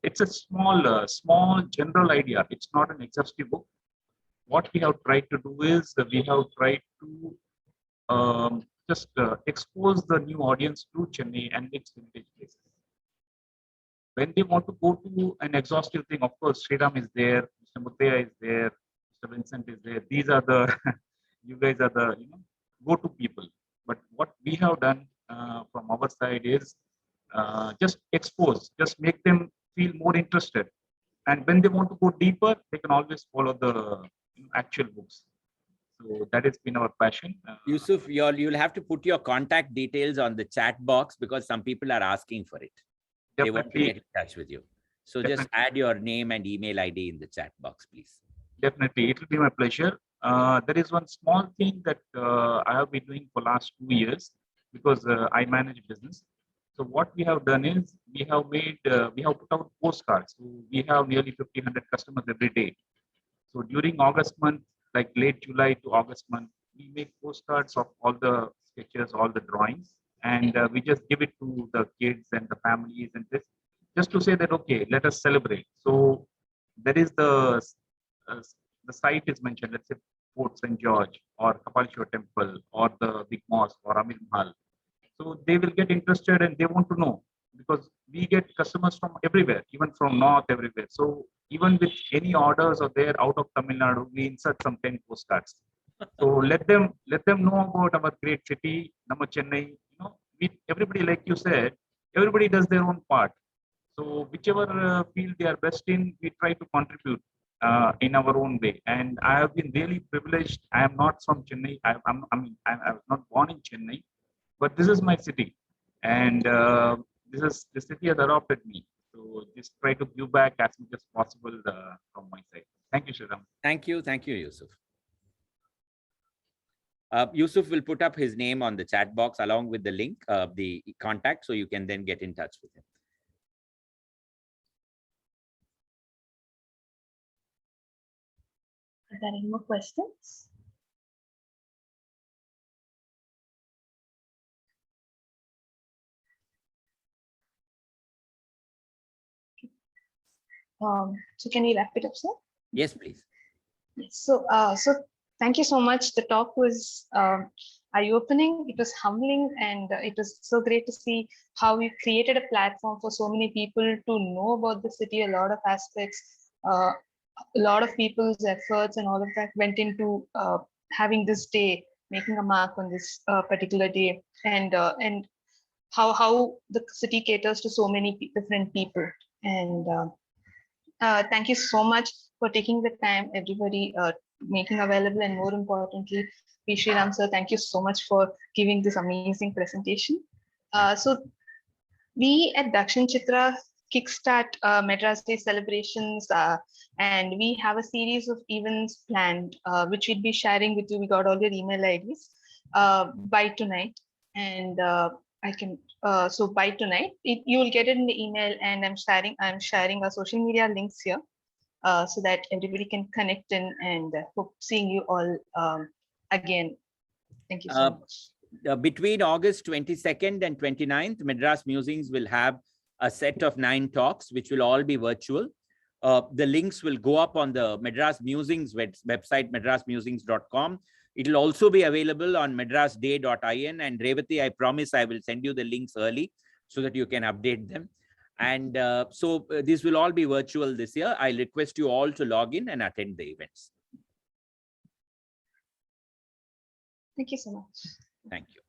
It's a small general idea. It's not an exhaustive book. What we have tried to do is that we have tried to just expose the new audience to Chennai and its heritage places. When they want to go to an exhaustive thing, of course, Sriram is there, Mr. Muttaya is there, Mr. Vincent is there. These are the, you guys are the go-to people. But what we have done from our side is just expose, just make them feel more interested. And when they want to go deeper, they can always follow the actual books. So that has been our passion. Yusuf, you'll have to put your contact details on the chat box because some people are asking for it. They want to get in touch with you. So just add your name and email ID in the chat box, please. Definitely, it will be my pleasure. There is one small thing that I have been doing for last 2 years because I manage business. So what we have done is we have put out postcards. So we have nearly 1,500 customers every day. So during August month, like late July to August month, we make postcards of all the sketches, all the drawings, and we just give it to the kids and the families and this, just to say that, okay, let us celebrate. So there is uh, the site is mentioned, let's say Fort St. George or Kapaleshwar Temple or the big mosque or Amir Mahal. So they will get interested and they want to know, because we get customers from everywhere, even from north, everywhere. So even with any orders or they're out of Tamil Nadu, we insert some 10 postcards. So let them know about our great city, Nama Chennai. Everybody, like you said, everybody does their own part. So whichever field they are best in, we try to contribute in our own way. And I have been really privileged. I am not from Chennai. I'm not born in Chennai, but this is my city, and the city has adopted me. So just try to give back as much as possible from my side. Thank you, Sriram. Thank you, Yusuf. Yusuf will put up his name on the chat box along with the link, the contact, so you can then get in touch with him. Are there any more questions? So can we wrap it up, sir? Yes, please. Yes. So thank you so much. The talk was eye-opening. It was humbling, and it was so great to see how we created a platform for so many people to know about the city. A lot of aspects, a lot of people's efforts, and all of that went into having this day, making a mark on this particular day, and how the city caters to so many different people. And thank you so much for taking the time, everybody, making available, and more importantly, V. Sriram sir, thank you so much for giving this amazing presentation. So we at Dakshin Chitra kickstart Madras Day celebrations, and we have a series of events planned, which we'll be sharing with you. We got all your email IDs by tonight, and so by tonight you will get it in the email, and I'm sharing our social media links here, so that everybody can connect in, and hope seeing you all again. Thank you so much. Between August 22nd and 29th, Madras Musings will have a set of 9 talks, which will all be virtual. The links will go up on the Madras Musings website, madrasmusings.com. It will also be available on madrasday.in. And Revati, I promise I will send you the links early so that you can update them. And so this will all be virtual this year. I request you all to log in and attend the events. Thank you so much. Thank you.